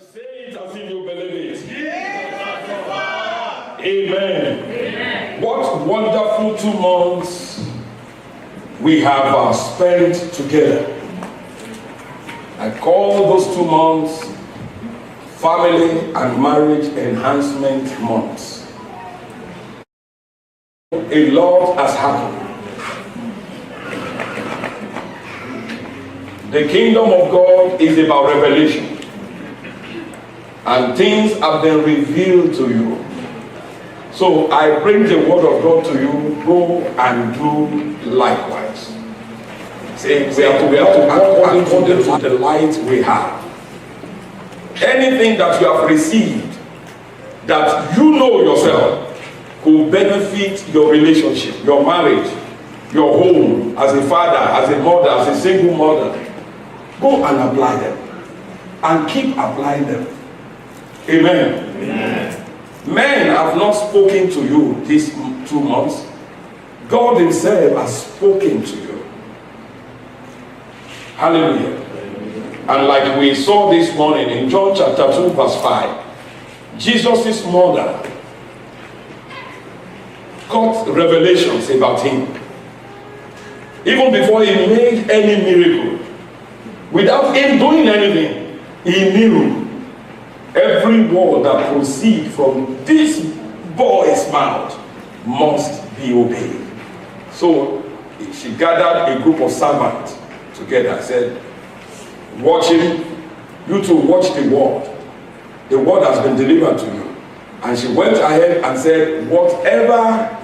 Say it as if you believe it. Amen. Amen. What wonderful 2 months we have spent together. I call those 2 months Family and Marriage Enhancement Months. A lot has happened. The kingdom of God is about revelation. And things have been revealed to you. So I bring the word of God to you. Go and do likewise. Say, we have to act according to the light we have. Anything that you have received that you know yourself will benefit your relationship, your marriage, your home, as a father, as a mother, as a single mother. Go and apply them. And keep applying them. Amen. Amen. Men have not spoken to you these 2 months. God himself has spoken to you. Hallelujah. And like we saw this morning in John chapter 2 verse 5, Jesus' mother got revelations about him. Even before he made any miracle, without him doing anything, he knew every word that proceeds from this boy's mouth must be obeyed. So she gathered a group of servants together and said, watch him, you two watch the word. The word has been delivered to you. And she went ahead and said, whatever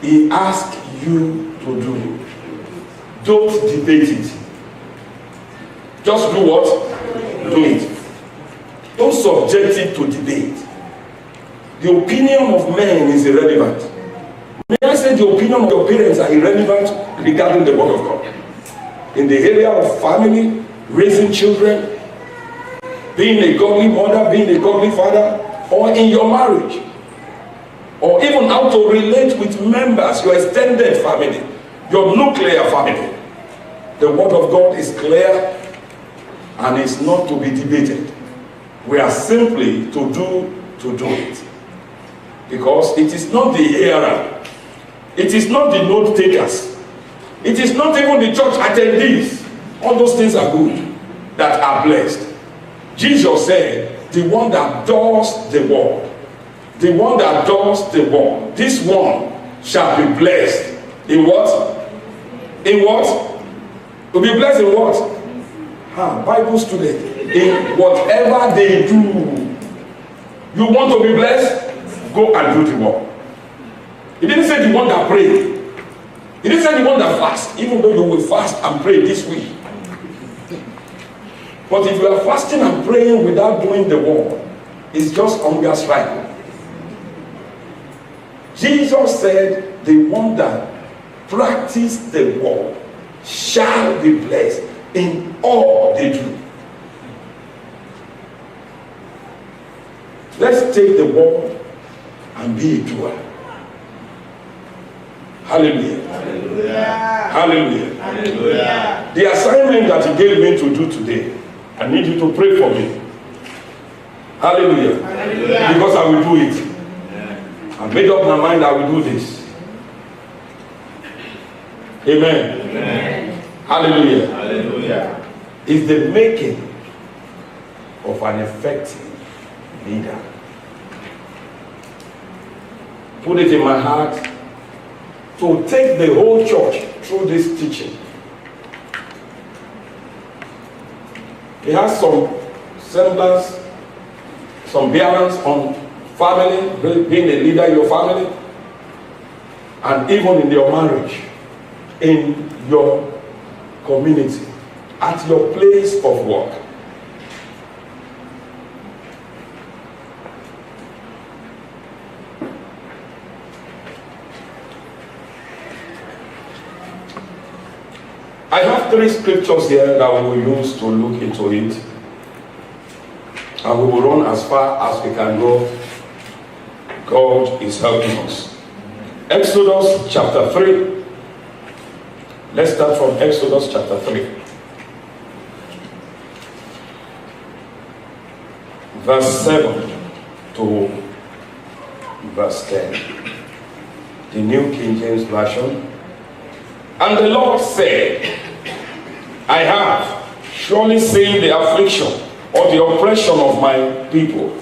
he asks you to do, don't debate it. Just do what? Do it. Don't subject it to debate. The opinion of men is irrelevant. May I say the opinion of your parents are irrelevant regarding the word of God? In the area of family, raising children, being a godly mother, being a godly father, or in your marriage, or even how to relate with members, your extended family, your nuclear family. The word of God is clear and is not to be debated. We are simply to do it. Because it is not the hearer. It is not the note takers. It is not even the church attendees. All those things are good, that are blessed. Jesus said, the one that does the word, the one that does the word, this one shall be blessed. In what? In what? To be blessed in what? Bible student. In whatever they do. You want to be blessed? Go and do the work. He didn't say the one that pray. He didn't say the one that fast, even though you will fast and pray this week. But if you are fasting and praying without doing the work, it's just hunger strike. Jesus said, the one that practices the word shall be blessed in all they do. Let's take the word and be a doer. Hallelujah. Hallelujah. Hallelujah. Hallelujah. The assignment that he gave me to do today, I need you to pray for me. Hallelujah. Hallelujah. Because I will do it. I made up my mind I will do this. Amen. Amen. Hallelujah. Hallelujah. It's the making of an effective leader. Put it in my heart to take the whole church through this teaching. It has some semblance, some bearance on family, being a leader in your family, and even in your marriage, in your community, at your place of work. I have 3 scriptures here that we will use to look into it. And we will run as far as we can go. God is helping us. Exodus chapter 3. Let's start from Exodus chapter 3. verse 7 to verse 10. The New King James Version. And the Lord said, I have surely seen the affliction or the oppression of my people.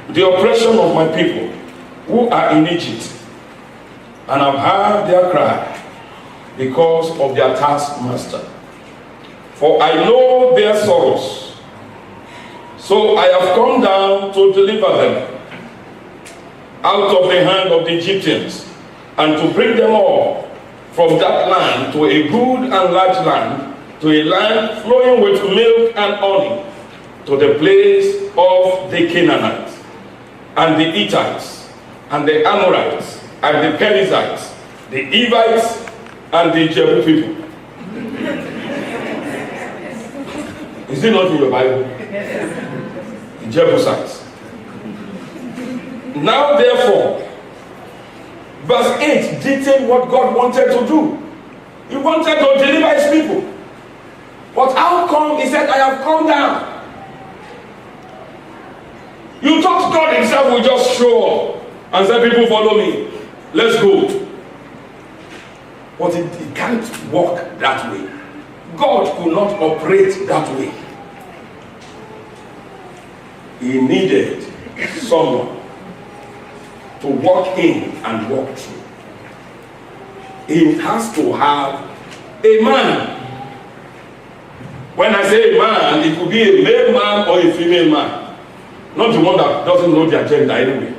The oppression of my people who are in Egypt, and have heard their cry because of their taskmaster. For I know their sorrows, so I have come down to deliver them out of the hand of the Egyptians, and to bring them all from that land to a good and large land, to a land flowing with milk and honey, to the place of the Canaanites, and the Hittites, and the Amorites, and the Perizzites, the Evites, and the Jebus people. Is it not in your Bible? The Jebusites. Now therefore, verse 8 detailed what God wanted to do. He wanted to deliver his people. But how come he said, I have come down? You thought God himself would just show up and say, people follow me, let's go. But it can't work that way. God could not operate that way. He needed someone to walk in and walk through. He has to have a man. When I say a man, it could be a male man or a female man. Not the one that doesn't know their gender anyway.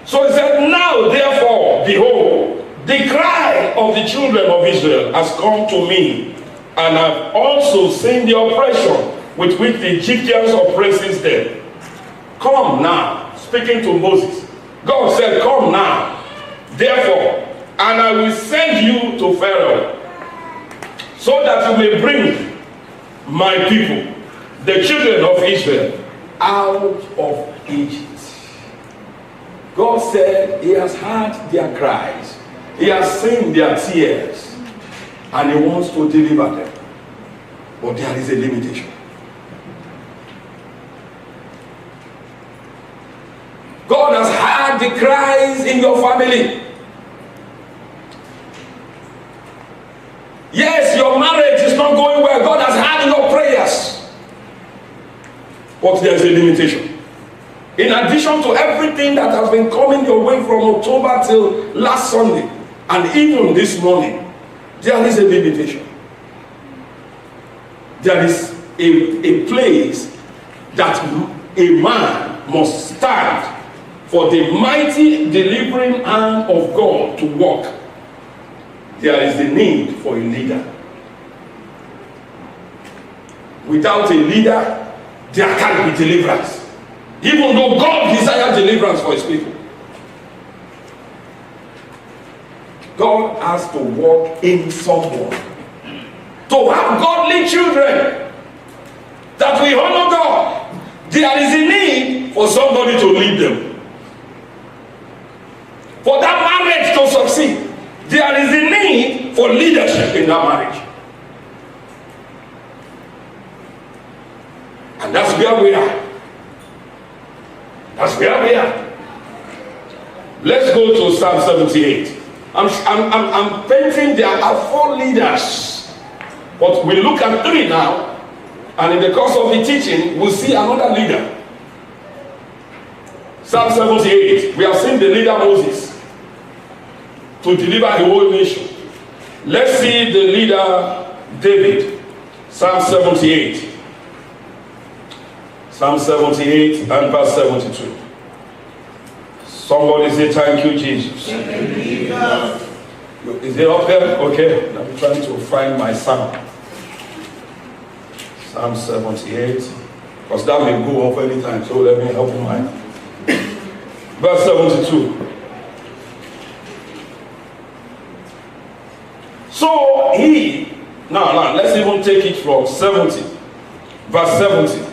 So he said, now therefore, behold, the cry of the children of Israel has come to me, and I've also seen the oppression with which the Egyptians oppresses them. Come now, speaking to Moses. God said, come now, therefore, and I will send you to Pharaoh, so that you may bring my people, the children of Israel, out of Egypt. God said he has heard their cries. He has seen their tears. And he wants to deliver them. But there is a limitation. God has heard the cries in your family. Yes, your marriage is not going well. God has heard your prayers. But there is a limitation. In addition to everything that has been coming your way from October till last Sunday, and even this morning, there is a limitation. There is a place that a man must stand for the mighty delivering hand of God to work. There is the need for a leader. Without a leader, there can't be deliverance. Even though God desires deliverance for his people. God has to work in someone. To have godly children that will honor God, there is a need for somebody to lead them. For that marriage to succeed, there is a need for leadership in that marriage. And that's where we are. That's where we are. Let's go to Psalm 78. I'm painting there are 4 leaders. But we look at 3 now. And in the course of the teaching, we'll see another leader. Psalm 78. We have seen the leader Moses to deliver the whole nation. Let's see the leader David. Psalm 78. Psalm 78 and verse 72. Somebody say, thank you, Jesus. Thank you, Jesus. Is it up there? Okay. I'm trying to find my psalm. Psalm 78. Because that may go off anytime, so let me help you mine. Verse 72. So he, now, let's even take it from 70. Verse 70.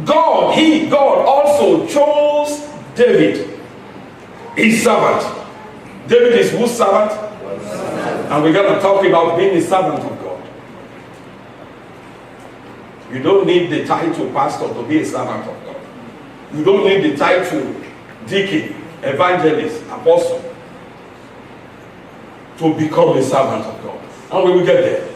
God also chose David, his servant. David is whose servant? And we're going to talk about being a servant of God. You don't need the title pastor to be a servant of God. You don't need the title deacon, evangelist, apostle to become a servant of God. And we will get there.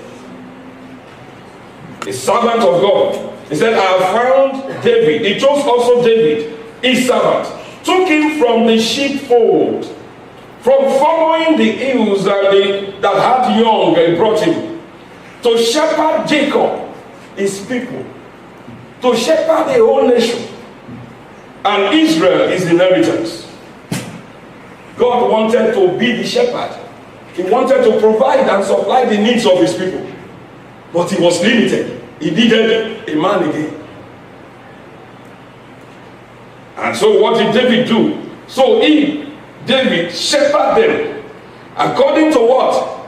A servant of God. He said, I have found David. He chose also David, his servant. Took him from the sheepfold, from following the ewes that had young, and brought him to shepherd Jacob, his people, to shepherd the whole nation, and Israel his inheritance. God wanted to be the shepherd. He wanted to provide and supply the needs of his people, but he was limited. He needed a man again. And so what did David do? So David shepherded them according to what?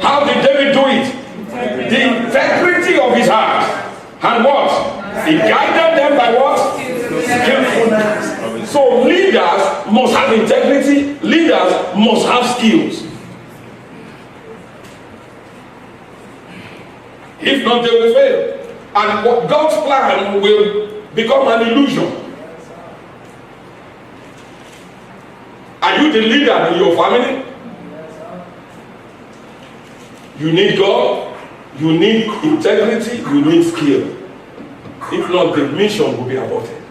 How did David do it? The integrity of his heart. And what? He guided them by what? Skillfulness. So leaders must have integrity. Leaders must have skills. If not, they will fail. And God's plan will become an illusion. Are you the leader in your family? You need God, you need integrity, you need skill. If not, the mission will be aborted.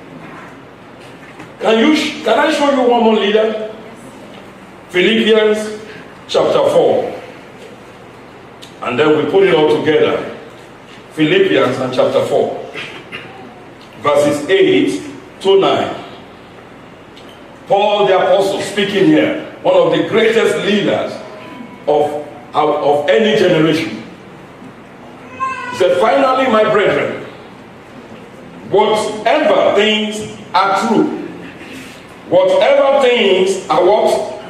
Can I show you one more leader? Philippians chapter 4. And then we put it all together. Philippians and chapter 4. Verses 8 to 9. Paul the Apostle speaking here, one of the greatest leaders of any generation. He said, finally, my brethren, whatever things are true, whatever things are what?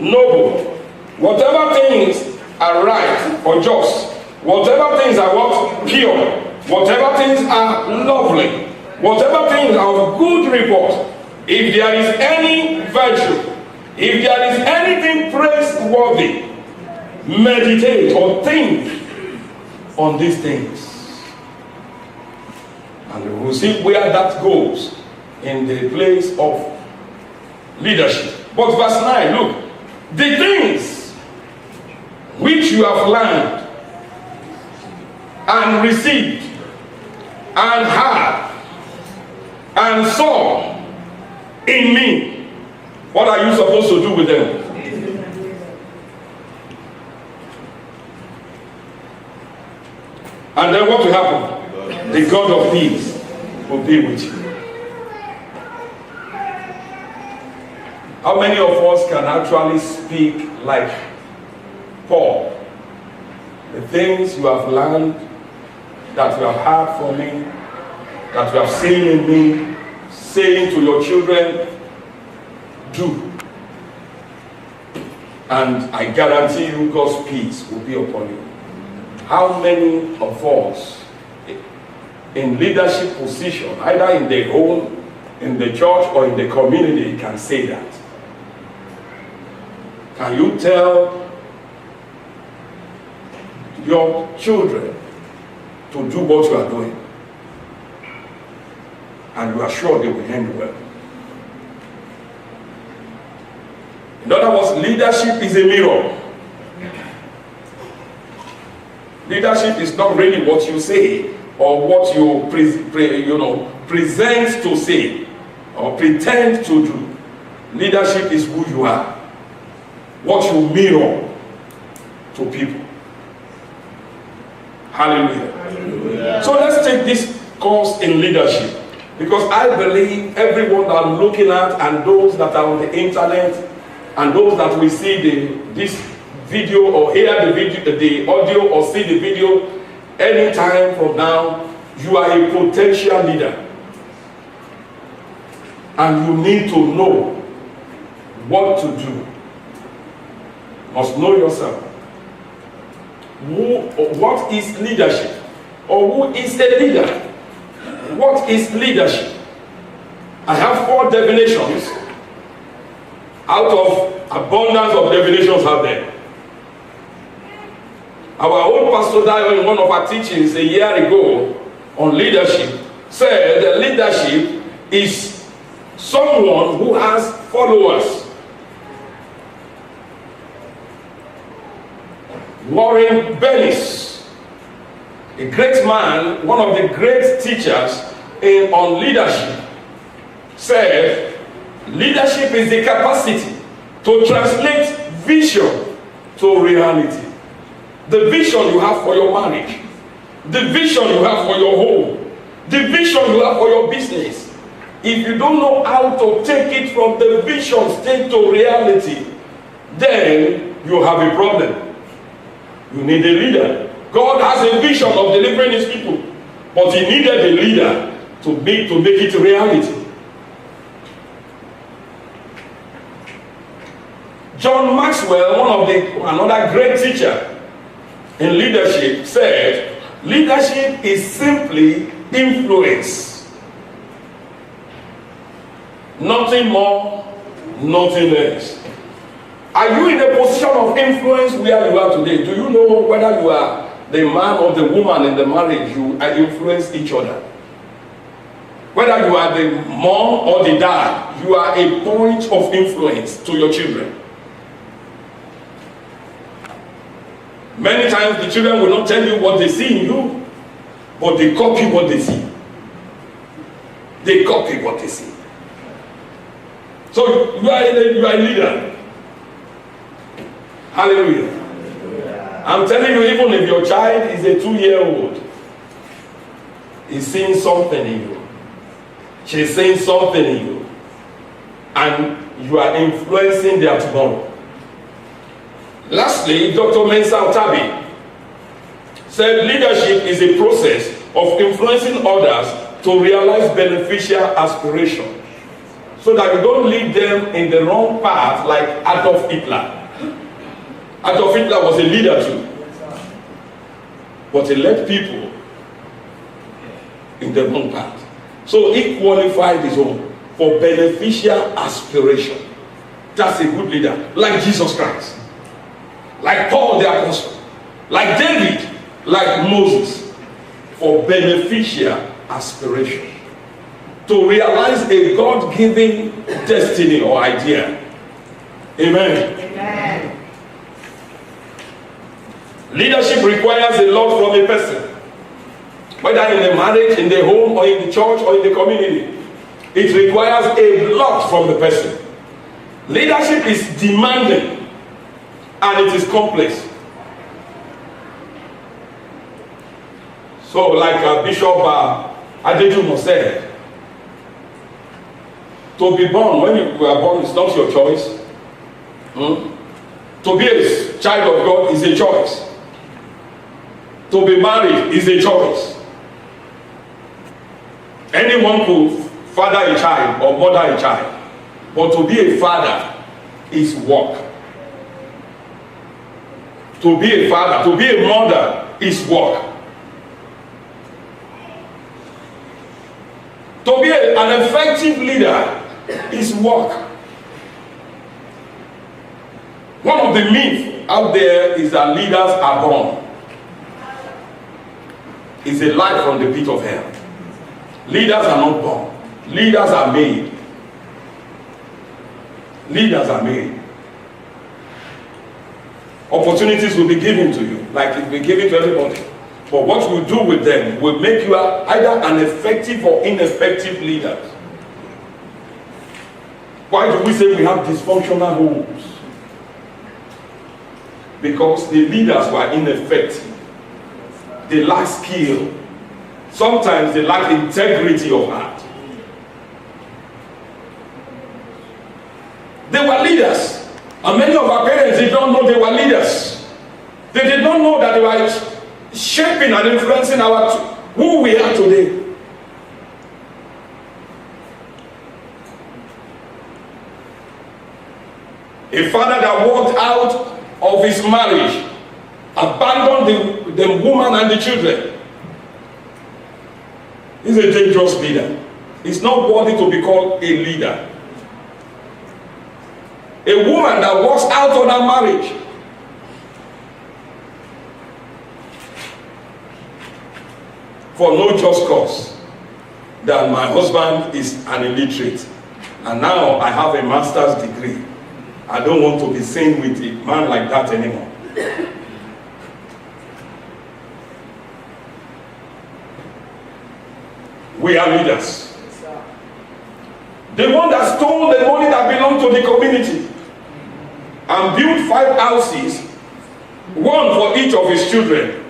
Noble, whatever things are right or just, whatever things are what? Pure, whatever things are lovely, whatever things are of good report, if there is any virtue, if there is anything praiseworthy, meditate or think on these things. And we will see where that goes in the place of leadership. But verse 9, look, the things which you have learned and received and heard and saw in me, what are you supposed to do with them? And then what will happen? The God of peace will be with you. How many of us can actually speak like Paul? The things you have learned, that you have heard from me, that you have seen in me, saying to your children, do. And I guarantee you God's peace will be upon you. How many of us in leadership position, either in the home, in the church, or in the community, can say that? Can you tell your children to do what you are doing? And you are sure they will end well. In other words, leadership is a mirror. Leadership is not really what you say or what you present to say or pretend to do. Leadership is who you are, what you mirror to people. Hallelujah. Hallelujah. So let's take this course in leadership, because I believe everyone that I'm looking at, and those that are on the internet, and those that will see this video or hear the video, the audio, or see the video anytime from now, you are a potential leader, and you need to know what to do. You must know yourself. What is leadership? Or who is a leader? What is leadership? I have 4 definitions out of abundance of definitions out there. Our old Pastor Dio, in one of our teachings a year ago on leadership, said that leadership is someone who has followers. Warren Bennis, a great man, one of the great teachers on leadership, said leadership is the capacity to translate vision to reality. The vision you have for your marriage, the vision you have for your home, the vision you have for your business. If you don't know how to take it from the vision state to reality, then you have a problem. You need a leader. God has a vision of delivering his people, but he needed a leader to make it reality. John Maxwell, another great teacher in leadership, said leadership is simply influence. Nothing more, nothing less. Are you in a position of influence where you are today? Do you know whether you are the man or the woman in the marriage? You influence each other. Whether you are the mom or the dad, you are a point of influence to your children. Many times the children will not tell you what they see in you, but they copy what they see. They copy what they see. So you are a leader. Hallelujah. I'm telling you, even if your child is a 2-year-old, he's seeing something in you. She's seeing something in you. And you are influencing their tomorrow. Lastly, Dr. Mensa Otabi said leadership is a process of influencing others to realize beneficial aspirations, so that you don't lead them in the wrong path like Adolf Hitler. Adolf Hitler was a leader too, but he led people in the wrong path. So he qualified his own for beneficial aspiration. That's a good leader, like Jesus Christ, like Paul the Apostle, like David, like Moses, for beneficial aspiration. To realize a God-given destiny or idea. Amen. Amen. Leadership requires a lot from a person, whether in the marriage, in the home, or in the church, or in the community. It requires a lot from the person. Leadership is demanding and it is complex. So, like Bishop Adejumo said, to be born, when you were born, is not your choice. To be a child of God is a choice. To be married is a choice. Anyone could father a child or mother a child, but to be a father is work. To be a father, to be a mother is work. To be an effective leader is work. One of the myths out there is that leaders are born. It's a lie from the pit of hell. Leaders are not born. Leaders are made. Leaders are made. Opportunities will be given to you, like it will be given to everybody. But what you do with them will make you either an effective or ineffective leader. Why do we say we have dysfunctional homes? Because the leaders were ineffective. They lack skill. Sometimes they lack integrity of heart. They were leaders. And many of our parents did not know they were leaders. They did not know that they were shaping and influencing who we are today. A father that walked out of his marriage, abandoned the woman and the children, is a dangerous leader. It's not worthy to be called a leader. A woman that walks out of her marriage for no just cause that my husband is an illiterate, and now I have a master's degree. I don't want to be seen with a man like that anymore. We are leaders. The one that stole the money that belonged to the community and built 5 houses, one for each of his children.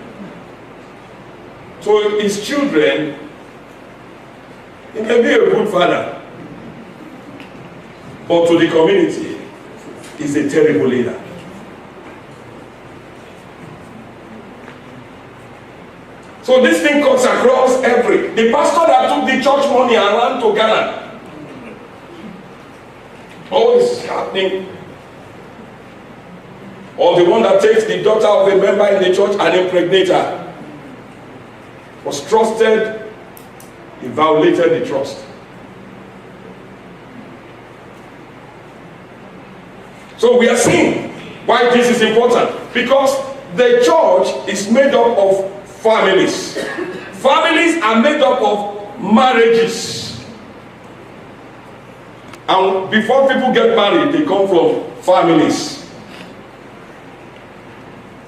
So his children, he may be a good father, but to the community, he's a terrible leader. So this thing cuts across the pastor that took the church money and ran to Ghana. Always happening. Or the one that takes the daughter of a member in the church and impregnates her. Was trusted, he violated the trust. So we are seeing why this is important. Because the church is made up of families. Families are made up of marriages. And before people get married, they come from families.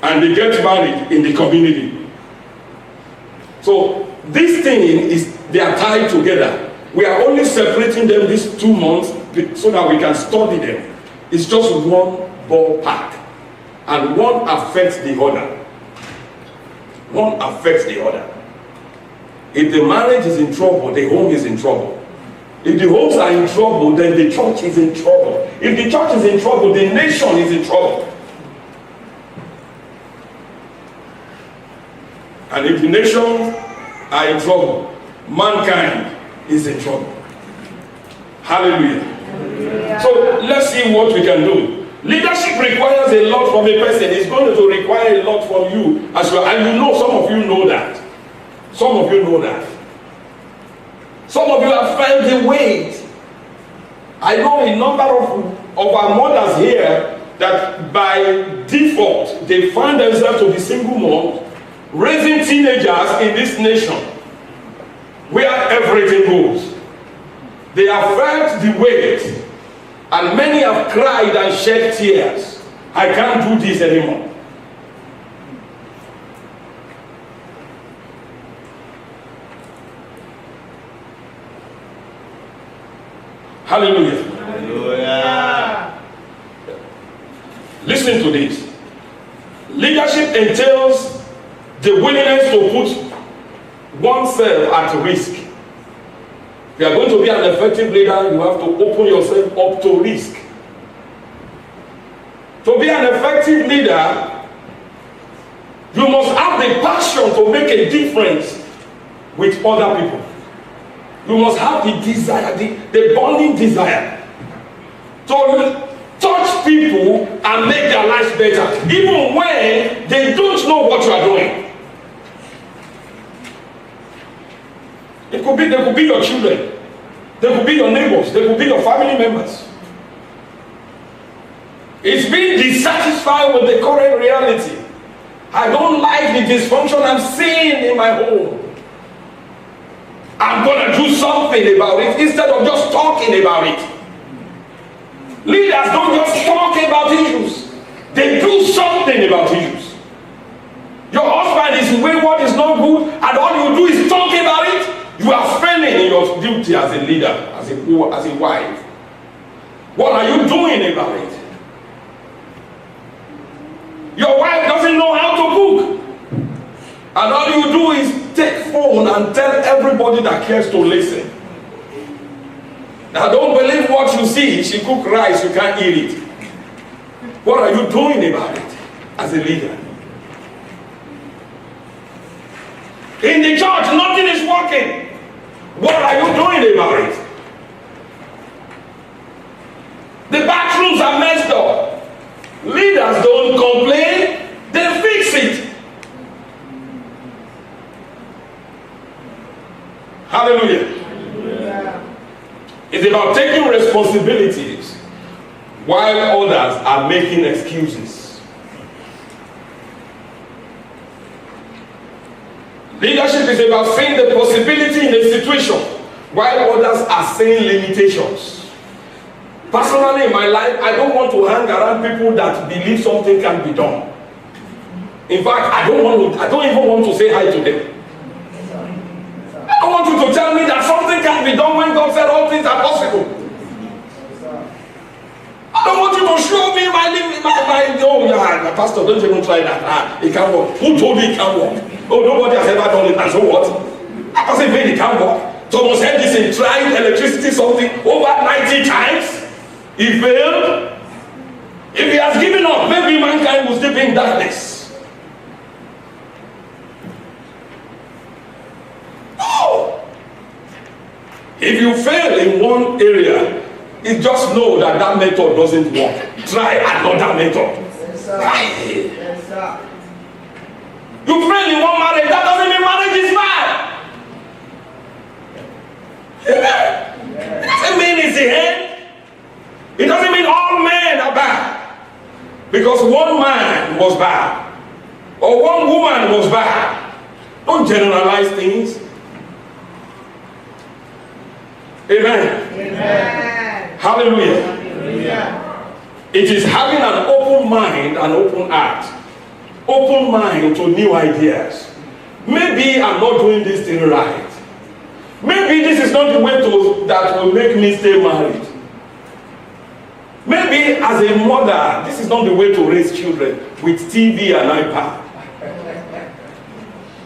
And they get married in the community. So this thing they are tied together. We are only separating them these 2 months so that we can study them. It's just one ballpark. And one affects the other. One affects the other. If the marriage is in trouble, the home is in trouble. If the homes are in trouble, then the church is in trouble. If the church is in trouble, the nation is in trouble. And if the nations are in trouble, mankind is in trouble. Hallelujah. Hallelujah. So let's see what we can do. Leadership requires a lot from a person. It's going to require a lot from you as well. And you know, some of you know that. Some of you know that. Some of you have felt the weight. I know a number of our mothers here that by default, they find themselves to be single moms, raising teenagers in this nation where everything goes. They have felt the weight, and many have cried and shed tears. I can't do this anymore. Hallelujah. Hallelujah. Listen to this. Leadership entails the willingness to put oneself at risk. If you are going to be an effective leader, you have to open yourself up to risk. To be an effective leader, you must have the passion to make a difference with other people. You must have the desire, the burning desire to touch people and make their lives better, even when they don't know what you are doing. They could be your children, they could be your neighbors, they could be your family members. It's being dissatisfied with the current reality. I don't like the dysfunction I'm seeing in my home. I'm going to do something about it instead of just talking about it. Leaders don't just talk about issues. They do something about issues. Your husband is wayward, is not good, and all you do is talk about it. You are failing in your duty as a leader, as a wife. What are you doing about it? Your wife doesn't know how to cook. And all you do is take phone and tell everybody that cares to listen. Now don't believe what you see. She cook rice, you can't eat it. What are you doing about it as a leader? In the church, nothing is working. What are you doing about it? The bathrooms are messed up. Leaders don't complain, they fix it. Hallelujah. Hallelujah. It's about taking responsibilities while others are making excuses. Leadership is about seeing the possibility in a situation, while others are seeing limitations. Personally, in my life, I don't want to hang around people that believe something can be done. In fact, I don't even want to say hi to them. I don't want you to tell me that something can be done when God said all things are possible. I don't want you to show me my oh yeah, pastor, don't even try that. It can't work. Who told you it can't work? Oh, nobody has ever done it, and so what? That doesn't mean it can't work. Thomas Edison tried electricity something over 90 times. He failed. If he has given up, maybe mankind will still be in darkness. No. If you fail in one area, you just know that that method doesn't work. Try another method. Try it. You fail in one marriage, that doesn't mean marriage is bad. It doesn't mean it's the end. It doesn't mean all men are bad. Because one man was bad. Or one woman was bad. Don't generalize things. Amen. Amen. Hallelujah. Hallelujah. It is having an open mind and open heart. Open mind to new ideas. Maybe I'm not doing this thing right. Maybe this is not the way that will make me stay married. Maybe as a mother, this is not the way to raise children with TV and iPad.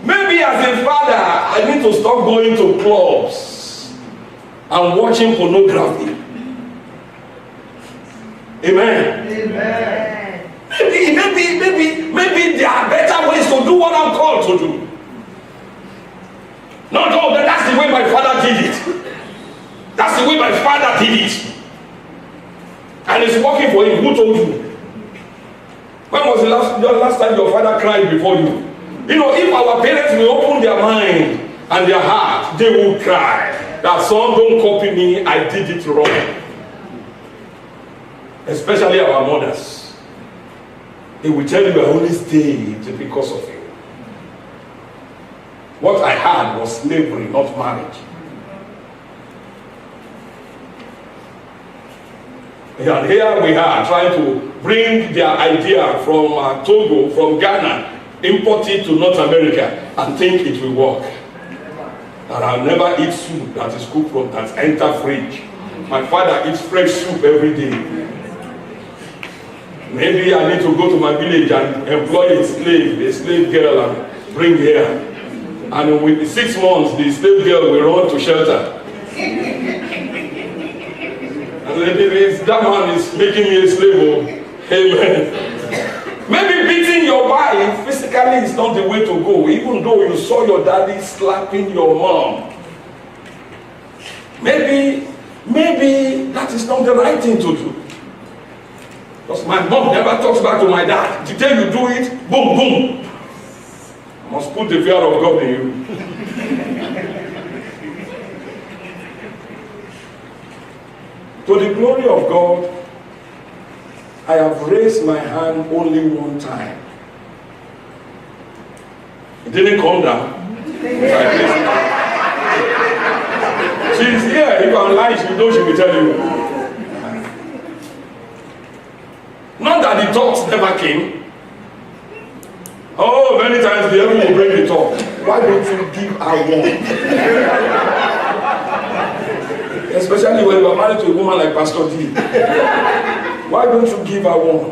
Maybe as a father, I need to stop going to clubs and watching pornography. Amen. Amen. Maybe there are better ways to do what I'm called to do. No, that's the way my father did it. That's the way my father did it. And it's working for him. Who told you? When was the last time your father cried before you? You know, if our parents will open their mind and their heart, they will cry. That son, don't copy me, I did it wrong. Especially our mothers. They will tell you I only stayed because of you. What I had was slavery, not marriage. And here we are trying to bring their idea from Togo, from Ghana, import it to North America and think it will work. And I'll never eat soup that is cooked from that enter fridge. My father eats fresh soup every day. Maybe I need to go to my village and employ a slave girl and bring here. And within 6 months, the slave girl will run to shelter. That man is making me a slave. Amen. Maybe beating your wife physically is not the way to go, even though you saw your daddy slapping your mom. Maybe that is not the right thing to do. Because my mom never talks back to my dad. The day you do it, boom, boom. I must put the fear of God in you. To the glory of God, I have raised my hand only one time. It didn't come down. She's here. If I'm lying, she knows she will tell you. Not that the thoughts never came. Oh, many times the devil will bring the thought. Why don't you give her one? Especially when you are married to a woman like Pastor D. Why don't you give her one?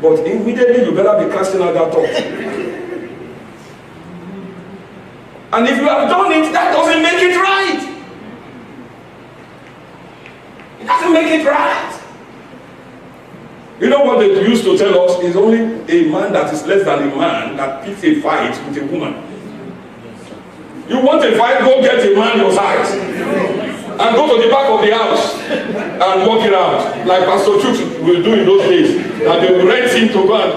But immediately you better be casting out that thought. And if you have done it, that doesn't make it right. It doesn't make it right. You know what they used to tell us is only a man that is less than a man that picks a fight with a woman. You want a fight, go get a man your size. And go to the back of the house and walk it out. Like Pastor Chuk will do in those days. That they will rent him to go and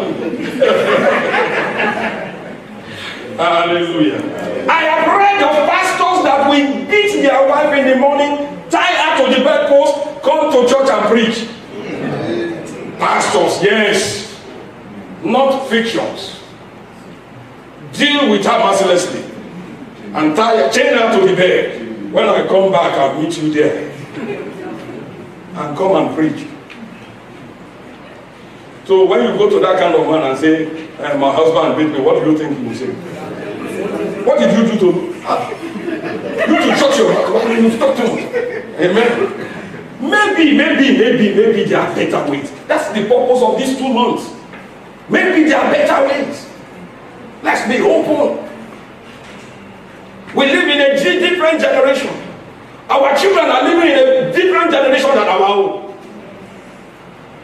hallelujah. I have read of pastors that will beat their wife in the morning, tie her to the bedpost, come to church and preach. Pastors, yes. Not fictions. Deal with her mercilessly. and chain her to the bed. When I come back, I'll meet you there. And come and preach. So when you go to that kind of man and say, my husband beat me, what do you think he will say? What did you do to me? You to shut your mouth. Why didn't you talk to me? Amen. Maybe there are better ways. That's the purpose of these 2 months. Maybe there are better ways. Let's be open. We live in a different generation. Our children are living in a different generation than our own.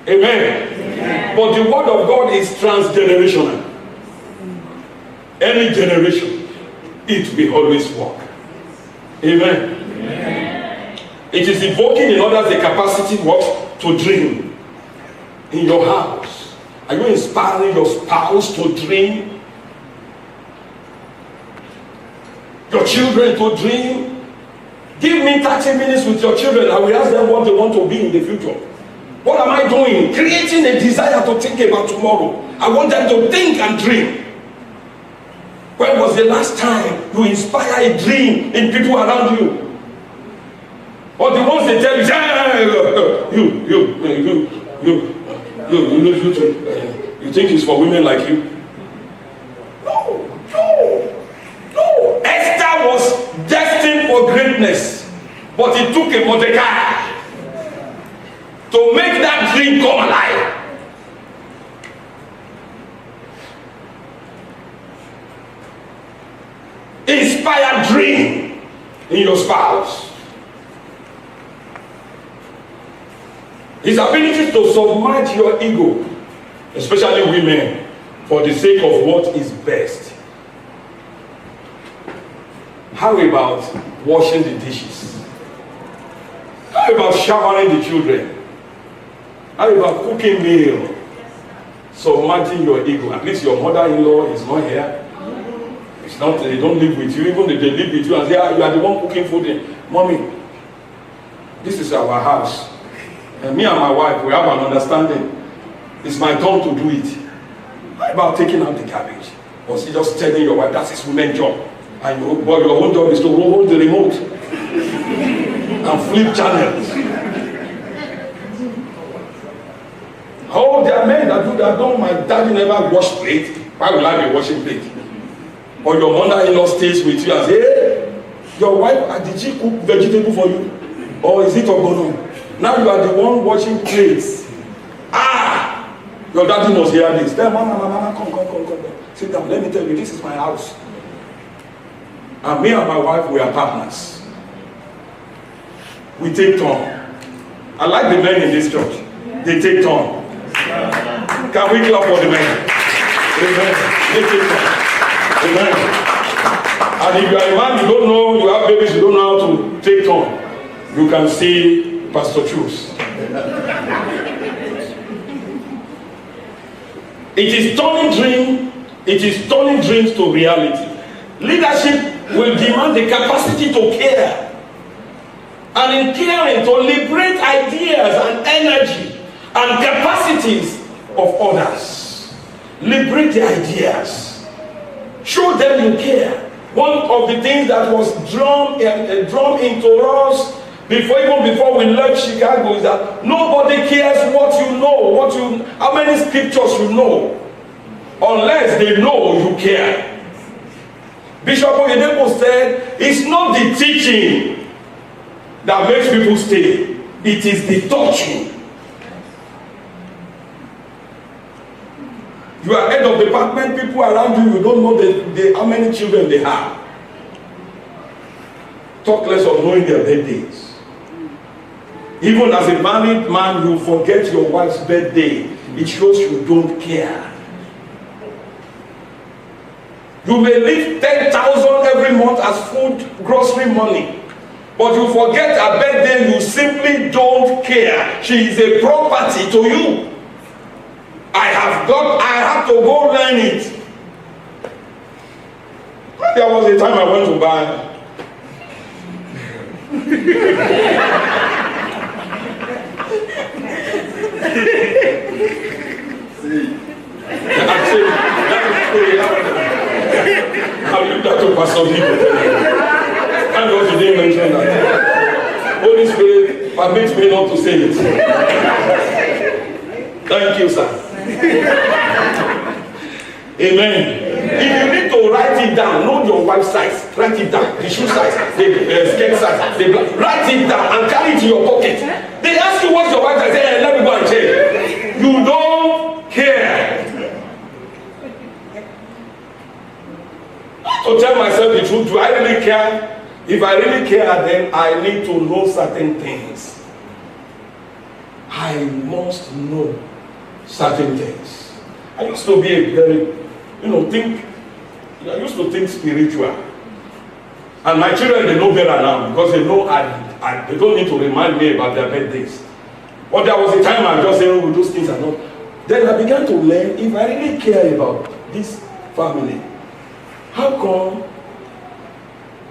Amen. Amen. But the word of God is transgenerational. Any generation, it will always work. Amen. Amen. It is evoking in others the capacity what? To dream. In your house, are you inspiring your spouse to dream? Your children to dream? Give me 30 minutes with your children. I will ask them what they want to be in the future. What am I doing? Creating a desire to think about tomorrow. I want them to think and dream. When was the last time you inspire a dream in people around you? Or the ones they tell you, you think it's for women like you? No. Esther was destined for greatness, but it took a Mordecai to make that dream come alive. Inspire dream in your spouse. His ability to submerge your ego, especially women, for the sake of what is best. How about washing the dishes? How about showering the children? How about cooking meal? Submerging your ego. At least your mother-in-law is not here. It's not, they don't live with you. Even if they live with you and say, you are the one cooking food. Mommy, this is our house. And me and my wife, we have an understanding. It's my turn to do it. How about taking out the garbage? Or just telling your wife, that's his woman's job. And your own job is to hold the remote and flip channels. Oh, there are men that do that. No, my daddy never washed plate. Why will I be washing plate? Or your mother-in-law stays with you and says, hey, your wife, did she cook vegetable for you? Or is it ogbono? Now you are the one washing plates. Your daddy must hear this. Tell mama, come. Sit down. Let me tell you, this is my house. And me and my wife, we are partners. We take turn. I like the men in this church. They take turn. Can we clap for the men? Amen. They take turn. Amen. And if you are a man, you don't know, you have babies, you don't know how to take turn, you can see Pastor Chus. It is turning dreams to reality. Leadership will demand the capacity to care. And in caring, to liberate ideas and energy and capacities of others. Liberate the ideas. Show them you care. One of the things that was drummed into us even before we left Chicago is that nobody cares what you know, how many scriptures you know, unless they know you care. Bishop Oyedepo said, it's not the teaching that makes people stay, it is the touching. You are head of department, people around you, you don't know how many children they have. Talk less of knowing their birthdays. Even as a married man, you forget your wife's birthday. It shows you don't care. You may leave 10,000 every month as food, grocery money. But you forget her birthday, you simply don't care. She is a property to you. I have to go learn it. There was a time I went to buy. I'll leave that to Pastor Nico. Thank God you didn't mention that. Holy Spirit permits me not to say it. Thank you, sir. Amen. If you need to write it down, know your wife's size. Write it down. The shoe size, the skirt size, write it down and carry it in your pocket. They ask you what's your wife's size. Say, hey, let me go and check. You don't care. To tell myself the truth, do I really care? If I really care, then I need to know certain things. I must know certain things. I used to be a very, I used to think spiritual. And my children, they know better now because they know they don't need to remind me about their birthdays. But there was a time I just said, oh, those things are not. Then I began to learn, if I really care about this family, how come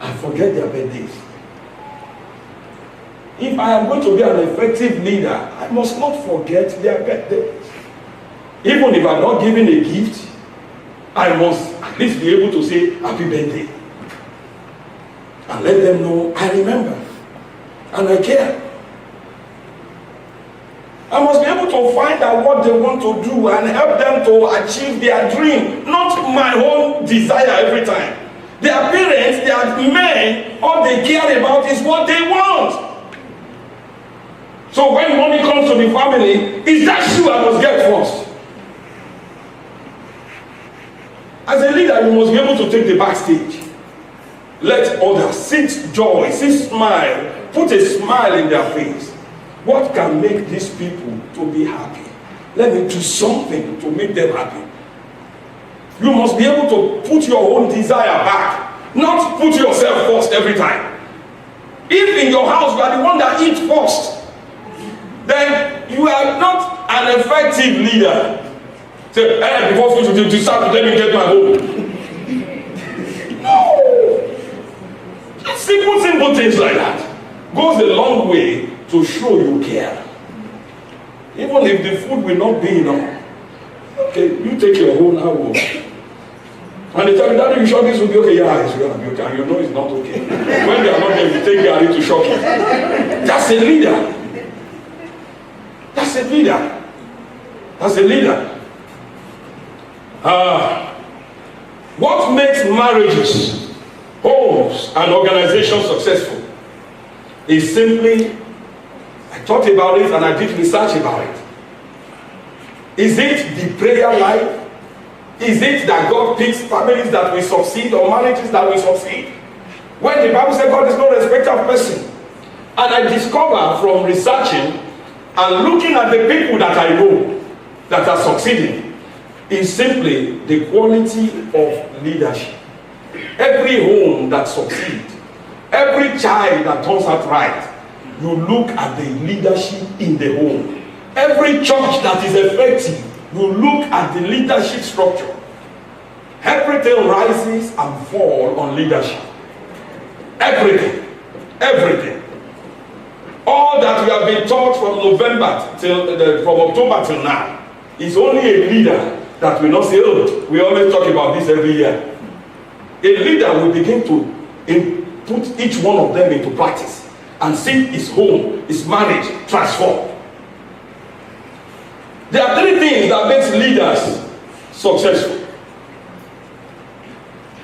I forget their birthdays? If I am going to be an effective leader, I must not forget their birthdays. Even if I'm not giving a gift, I must at least be able to say happy birthday. And let them know I remember and I care. I must be able to find out what they want to do and help them to achieve their dream, not my own desire every time. Their parents, their men, all they care about is what they want. So when money comes to the family, it's that shoe I must get first. As a leader, you must be able to take the backstage. Let others see joy, see smile, put a smile in their face. What can make these people to be happy? Let me do something to make them happy. You must be able to put your own desire back, not put yourself first every time. If in your house you are the one that eats first, then you are not an effective leader. Say, hey, before to start, let me get my home. No. Just simple things like that goes a long way to show you care. Even if the food will not be enough. Okay, you take your own hour. And they tell you, Daddy, you sure this will be okay? Yeah, it's going to be okay. And you know it's not okay. When they are not there, you take Gary to shock you. That's a leader. That's a leader. That's a leader. What makes marriages, homes, and organizations successful is simply, I thought about it and I did research about it. Is it the prayer life? Is it that God picks families that will succeed or marriages that will succeed? When the Bible says God is no respecter of person. And I discover from researching and looking at the people that I know that are succeeding is simply the quality of leadership. Every home that succeeds, every child that turns out right, you look at the leadership in the home. Every church that is effective, you look at the leadership structure. Everything rises and falls on leadership. Everything. All that we have been taught from October till now is only a leader that will not say, oh, we always talk about this every year. A leader will begin to put each one of them into practice and see his home, his marriage transform. There are three things that makes leaders successful.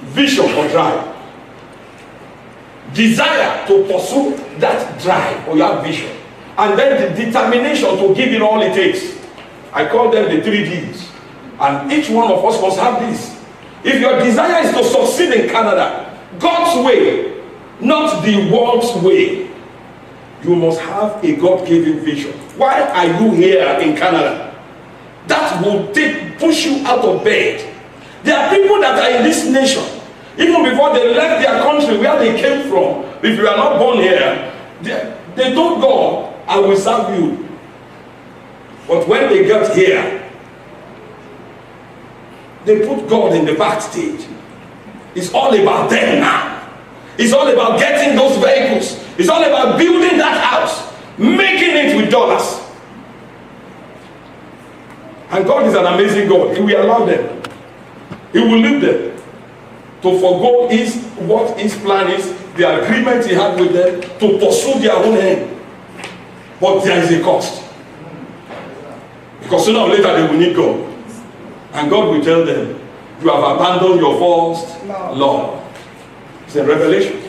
Vision or drive. Desire to pursue that drive or your vision. And then the determination to give it all it takes. I call them the 3 Ds. And each one of us must have this. If your desire is to succeed in Canada, God's way, not the world's way, you must have a God-given vision. Why are you here in Canada? That will push you out of bed. There are people that are in this nation, even before they left their country where they came from. If you are not born here, they told God, I will serve you. But when they got here, they put God in the backstage. It's all about them now. It's all about getting those vehicles. It's all about building that house, making it with dollars. And God is an amazing God. He will allow them. He will lead them. to forgo what his plan is, the agreement he had with them, to pursue their own end. But there is a cost. Because sooner or later they will need God. And God will tell them, you have abandoned your first love. It's a revelation.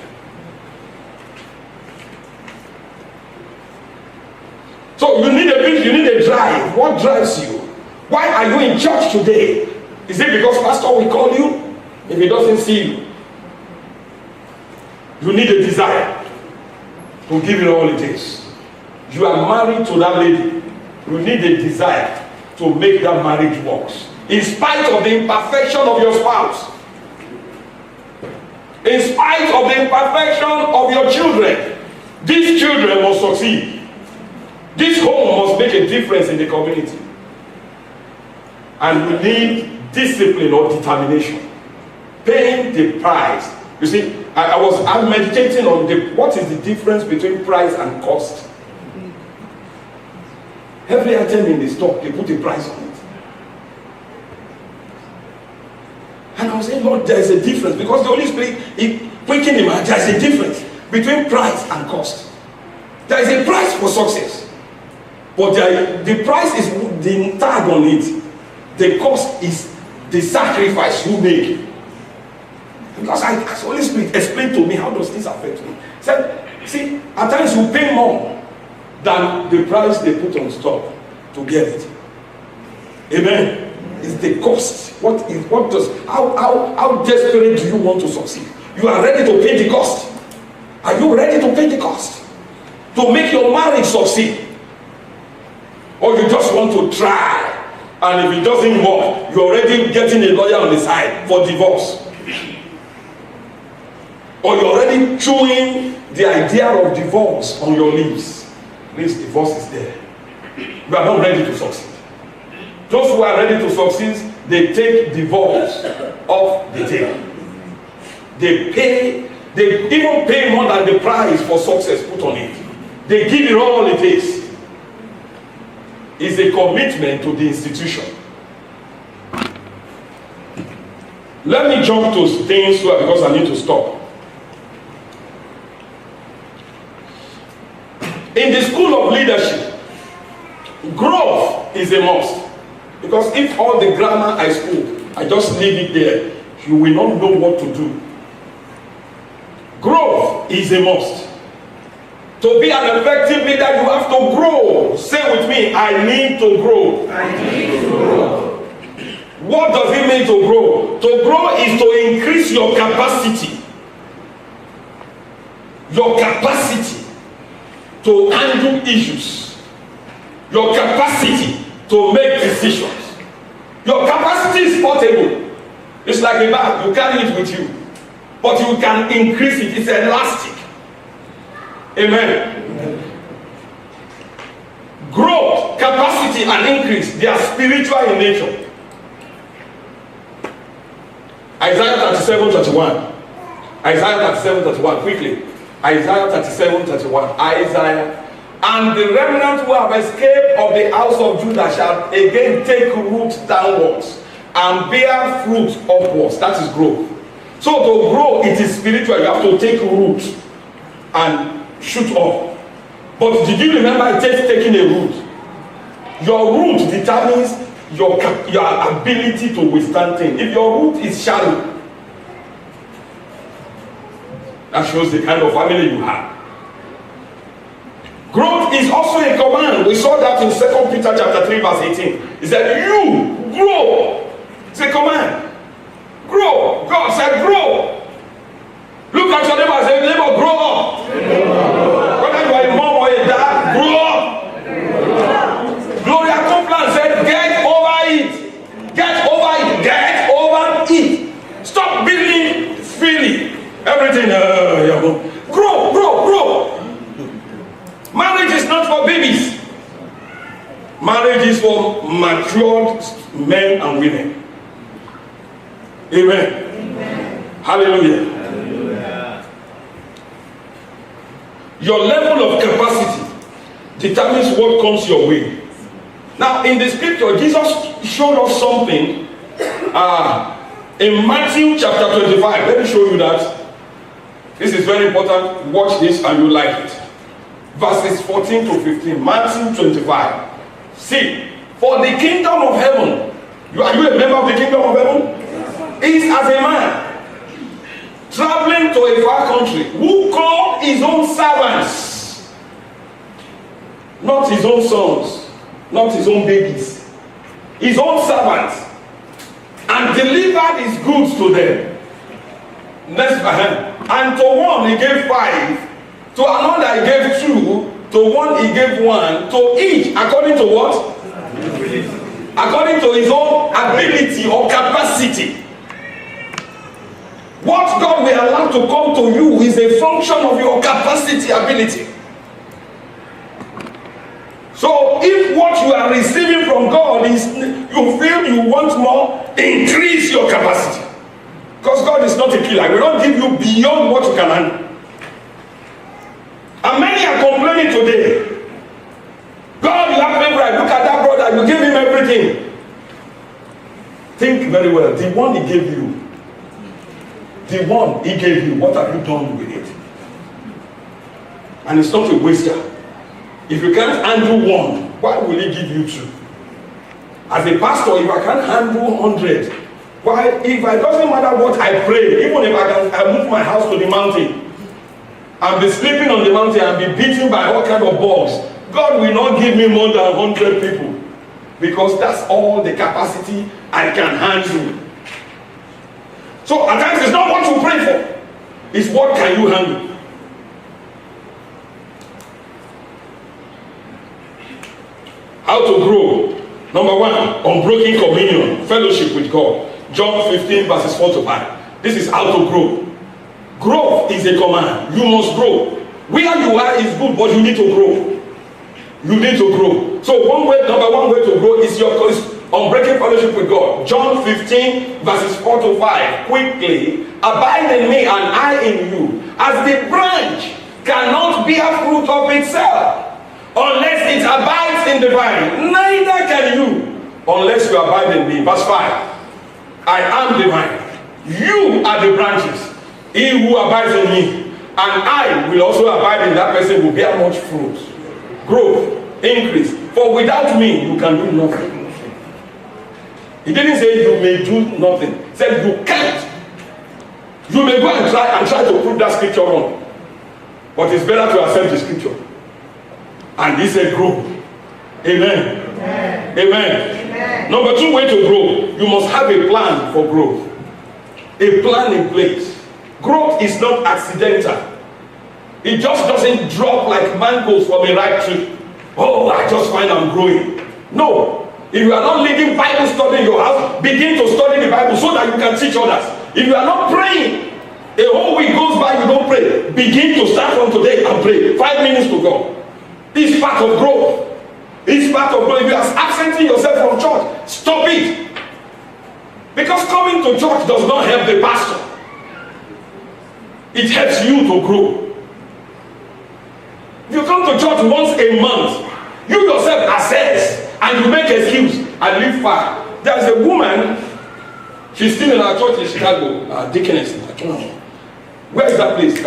So you need a vision, you need a drive. What drives you? Why are you in church today? Is it because pastor will call you if he doesn't see you? You need a desire to give it all it is. You are married to that lady. You need a desire to make that marriage work. In spite of the imperfection of your spouse. In spite of the imperfection of your children. These children must succeed. This home must make a difference in the community. And we need discipline or determination. Paying the price. You see, I'm meditating on what is the difference between price and cost. Every item in the stock, they put a price on it. And I was saying, Lord, there is a difference. Because the Holy Spirit, quickened him, there is a difference between price and cost. There is a price for success. But the price is the tag on it. The cost is the sacrifice you make. Because the Holy Spirit explained to me, how does this affect me? He said, see, at times you pay more than the price they put on stock to get it. Amen. It's the cost. How desperate do you want to succeed? You are ready to pay the cost. Are you ready to pay the cost? To make your marriage succeed? Or you just want to try, and if it doesn't work, you're already getting a lawyer on the side for divorce. Or you're already chewing the idea of divorce on your lips. Please, divorce is there. You are not ready to succeed. Those who are ready to succeed, they take divorce off the table. They even pay more than the price for success put on it. They give it all it is. It's a commitment to the institution. Let me jump to things because I need to stop. In the school of leadership, growth is a must. Because if all the grammar I spoke, I just leave it there, you will not know what to do. Growth is a must. To be an effective leader, you have to grow. Say with me, I need to grow. I need to grow. What does it mean to grow? To grow is to increase your capacity. Your capacity to handle issues. Your capacity to make decisions. Your capacity is portable. It's like a bag. You carry it with you. But you can increase it. It's elastic. Amen. Growth, capacity, and increase, they are spiritual in nature. Isaiah 37:31. Isaiah 37:31. Quickly. Isaiah 37:31. Isaiah. And the remnant who have escaped of the house of Judah shall again take root downwards and bear fruit upwards. That is growth. So to grow, it is spiritual. You have to take root and shoot up. But did you remember it takes taking a root? Your root determines your ability to withstand things. If your root is shallow, that shows the kind of family you have. Growth is also a command. We saw that in 2 Peter chapter 3 verse 18. It said, you grow. It's a command. Grow. God said, grow. Look at your neighbor and say, neighbor, grow up. Whether you are a mom or a dad, grow up. Gloria Copeland said, get over it. Get over it. Get over it. Stop building freely. Everything. Grow, grow, grow. Marriage is not for babies. Marriage is for matured men and women. Amen. Amen. Hallelujah. Your level of capacity determines what comes your way. Now, in the scripture, Jesus showed us something In Matthew chapter 25, let me show you that. This is very important. Watch this and you like it. Verses 14 to 15. Matthew 25. See, for the kingdom of heaven, are you a member of the kingdom of heaven? Is as a man traveling to a far country who called his own servants, not his own sons, not his own babies, his own servants, and delivered his goods to them. Next verse. And to one he gave 5, to another he gave 2, to one he gave 1, to each according to what? According to his own ability or capacity. What God will allow to come to you is a function of your capacity, ability. So if what you are receiving from God is, you feel you want more, increase your capacity. Because God is not a killer. He will not give you beyond what you can handle. And many are complaining today. God, you have been right. Look at that brother. You give him everything. Think very well. The one he gave you, what have you done with it? And it's not a waster. If you can't handle 1, why will he give you 2? As a pastor, if I can't handle 100, why? If it doesn't matter what I pray, even if I move my house to the mountain and be sleeping on the mountain and be beaten by all kind of bugs, God will not give me more than 100 people, because that's all the capacity I can handle. So at times it's not what you pray for, it's what can you handle. How to grow. Number 1, unbroken communion, fellowship with God. John 15 verses 4 to 5. This is how to grow. Growth is a command. You must grow. Where you are is good, but you need to grow. You need to grow. So number one way to grow is your unbreaking fellowship with God. John 15 verses 4 to 5. Quickly, abide in me and I in you. As the branch cannot bear fruit of itself unless it abides in the vine, neither can you unless you abide in me. Verse 5. I am the vine, you are the branches. He who abides in me, and I will also abide in that person, will bear much fruit. Growth, increase. For without me, you can do nothing. He didn't say you may do nothing. He said you can't. You may go and try to prove that scripture wrong. But it's better to accept the scripture. And he said grow. Amen. Amen. Amen. Amen. Number 2 way to grow. You must have a plan for growth. A plan in place. Growth is not accidental. It just doesn't drop like mangoes from a ripe tree. Oh, I just find I'm growing. No. If you are not leading Bible study in your house, begin to study the Bible so that you can teach others. If you are not praying, a whole week goes by, you don't pray. Begin to start from today and pray. 5 minutes to go. It's part of growth. It's part of growth. If you are absenting yourself from church, stop it. Because coming to church does not help the pastor. It helps you to grow. If you come to church once a month, you yourself assess and you make excuse and live far. There's a woman, she's still in our church in Chicago, Deaconess. Where is that place?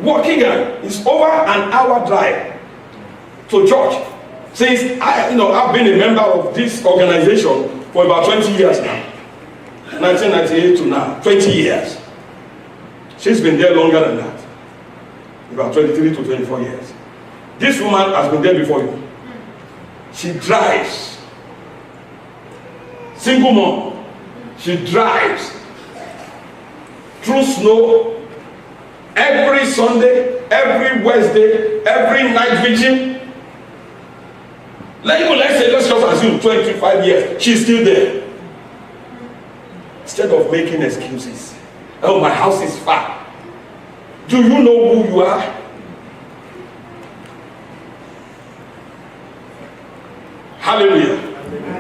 Waukegan. It's over an hour drive to church. Since I've been a member of this organization for about 20 years now. 1998 to now, 20 years. She's been there longer than that. About 23 to 24 years. This woman has been there before you. She drives. Single mom. She drives through snow every Sunday, every Wednesday, every night vigil. Let's just assume 25 years. She's still there. Instead of making excuses. Oh, my house is far. Do you know who you are? Hallelujah.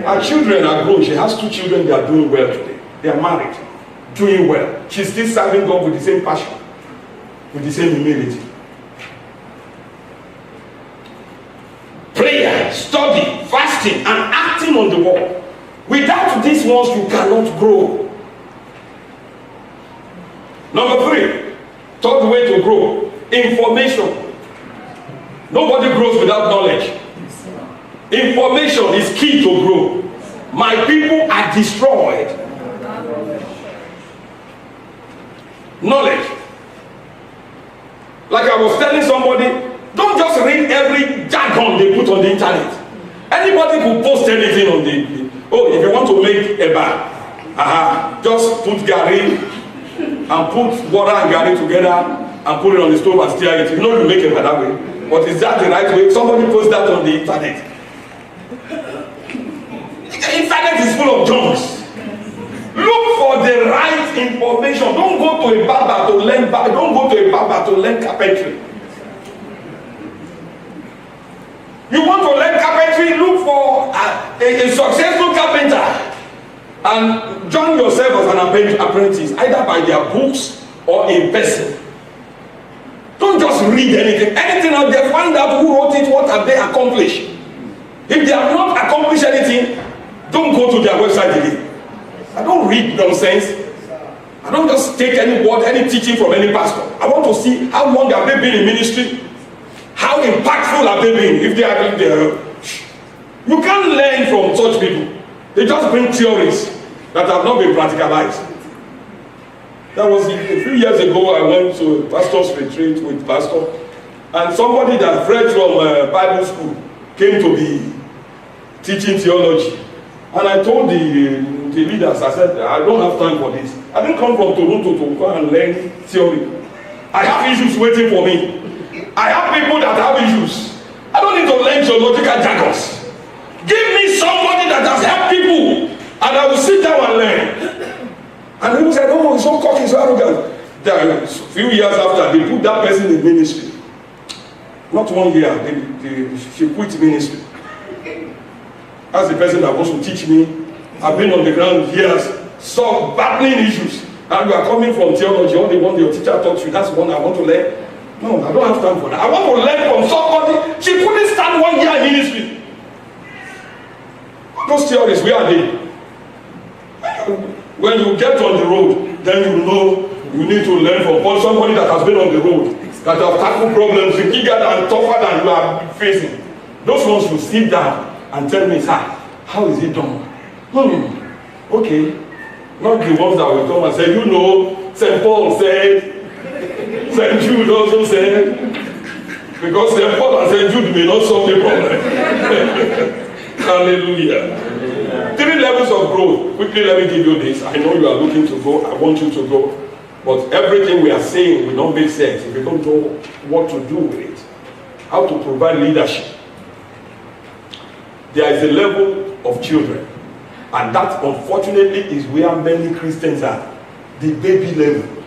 Her children are grown. She has 2 children. They are doing well today. They are married. Doing well. She's still serving God with the same passion. With the same humility. Prayer, study, fasting, and acting on the word. Without these ones, you cannot grow. Number 3, third way to grow, information. Nobody grows without knowledge. Information is key to grow. My people are destroyed. Knowledge. Like I was telling somebody, don't just read every jargon they put on the internet. Anybody who post anything on the if you want to make a bar, just put Gary and put water and Gary together and put it on the stove and stir it. You know you make a bar that way. But is that the right way? Somebody post that on the internet. The internet is full of junks. Look for the right information. Don't go to a barber to learn Don't go to a barber to learn carpentry. You want to learn carpentry, look for a successful carpenter and join yourself as an apprentice, either by their books or in person. Don't just read anything. Anything out there, find out who wrote it, what have they accomplished. If they have not accomplished anything, don't go to their website again. I don't read nonsense. I don't just take any word, any teaching from any pastor. I want to see how long have they been in ministry. How impactful have they been? If they are you can't learn from such people. They just bring theories that have not been practicalized. That was a few years ago. I went to a pastor's retreat with pastor, and somebody that fresh from Bible school came to be teaching theology. And I told the leaders, I said, I don't have time for this. I didn't come from Toronto to go and learn theory. I have issues waiting for me. I have people that have issues. I don't need to learn theological jargons. Give me somebody that has helped people, and I will sit down and learn. And people said, oh, he's so cocky, so arrogant. Then a few years after, they put that person in ministry. Not 1 year, she quit ministry. That's the person that wants to teach me. I've been on the ground years, so battling issues. And you are coming from theology, all the one your teacher taught you, that's the one I want to learn. No, I don't have time for that. I want to learn from somebody. She couldn't stand 1 year in ministry. Those theories, where are they? When you get on the road, then you know you need to learn from somebody that has been on the road, that have tackled problems bigger and tougher than you are facing. Those ones you sit down and tell me, sir, how is it done? Okay. Not the ones that will come and say, you know, St. Paul said, St. Jude also said, because St. Paul and St. Jude may not solve the problem. Hallelujah. 3 levels of growth. Quickly, let me give you this. I know you are looking to go. I want you to go. But everything we are saying will not make sense if you don't know what to do with it. How to provide leadership. There is a level of children. And that, unfortunately, is where many Christians are. The baby level.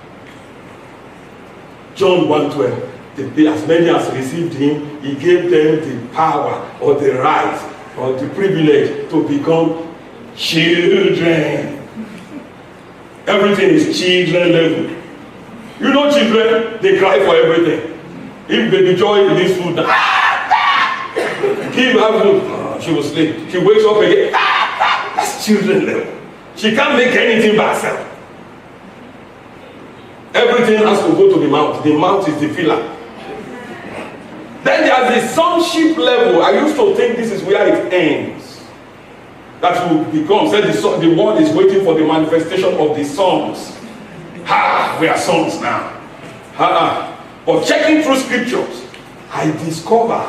John 1:12. As many as received him, he gave them the power or the right or the privilege to become children. Everything is children level. You know children, they cry for everything. If baby Joy needs food, give her food, she will sleep. She wakes up again, that's children level. She can't make anything by herself. Everything has to go to the mouth. The mouth is the filler. Then there's the sonship level. I used to think this is where it ends. That will become, said the world is waiting for the manifestation of the sons. We are sons now. But checking through scriptures, I discover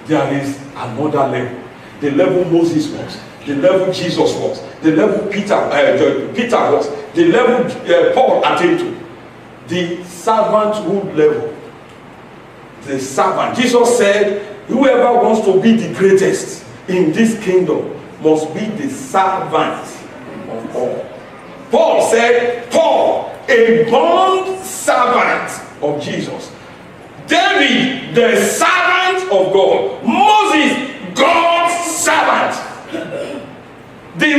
there is another level. The level Moses was, the level Jesus was, the level Peter was, the level Paul attained to. The servanthood level. The servant. Jesus said, whoever wants to be the greatest in this kingdom must be the servant of all. Paul said, Paul, a bond servant of Jesus. David, the servant of God. Moses, God's servant. The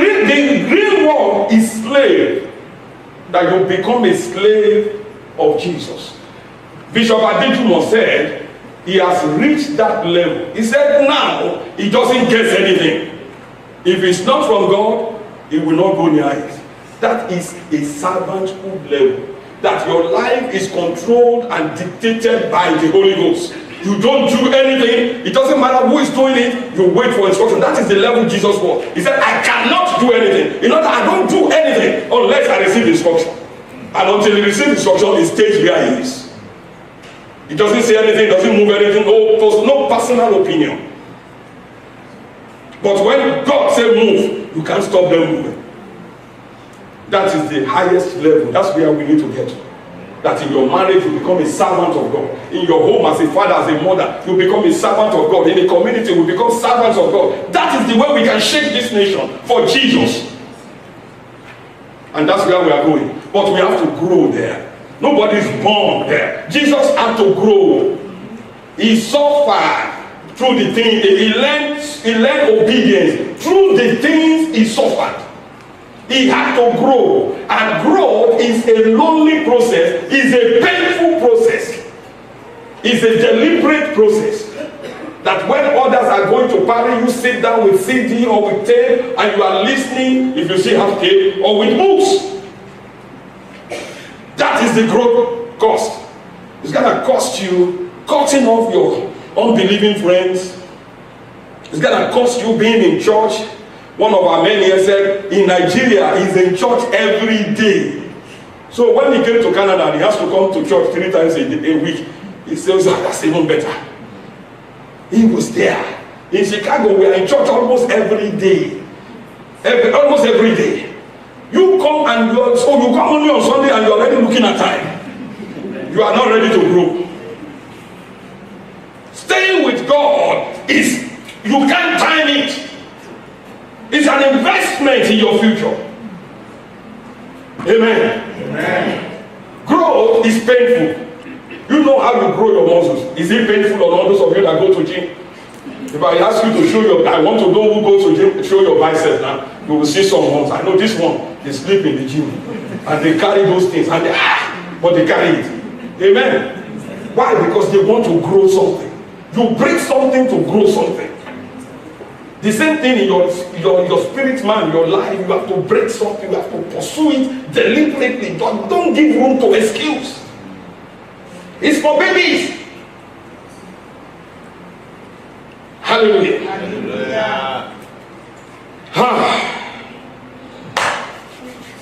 real word is slave. That you become a slave of Jesus. Bishop Adejumo said he has reached that level. He said now he doesn't get anything. If it's not from God, he will not go near it. That is a servanthood level. that your life is controlled and dictated by the Holy Ghost. You don't do anything. It doesn't matter who is doing it. You wait for instruction. That is the level Jesus was. He said, I cannot do anything. You know that I don't do anything unless I receive instruction. And until he receives instruction, he stays where he is. He doesn't say anything, doesn't move anything. No personal opinion. But when God says move, you can't stop them moving. That is the highest level. That's where we need to get to. That in your marriage you become a servant of God. In your home as a father, as a mother, you become a servant of God. In the community, we become servants of God. That is the way we can shake this nation for Jesus. And that's where we are going. But we have to grow there. Nobody is born there. Jesus had to grow. He suffered through the things. He learned obedience through the things he suffered. He had to grow, and growth is a lonely process, is a painful process, is a deliberate process. That when others are going to party, you sit down with CD or with tape, and you are listening, if you still have tape, or with books. That is the growth cost. It's gonna cost you cutting off your unbelieving friends. It's gonna cost you being in church. One of our men here said, in Nigeria, he's in church every day. So when he came to Canada, he has to come to church 3 times a week. He says, that's even better. He was there. In Chicago, we are in church almost every day. Almost every day. You come and you come only on Sunday and you're already looking at time. You are not ready to grow. Staying with God is, you can't time it. It's an investment in your future. Amen. Amen. Growth is painful. You know how you grow your muscles. Is it painful or not? Those of you that go to gym. If I ask you to show your, I want to know who goes to gym, show your biceps now. You will see some ones. I know this one, they sleep in the gym. And they carry those things. And but they carry it. Amen. Why? Because they want to grow something. You break something to grow something. The same thing in your spirit man, your life. You have to break something. You have to pursue it deliberately. Don't give room to excuse. It's for babies. Hallelujah. Hallelujah.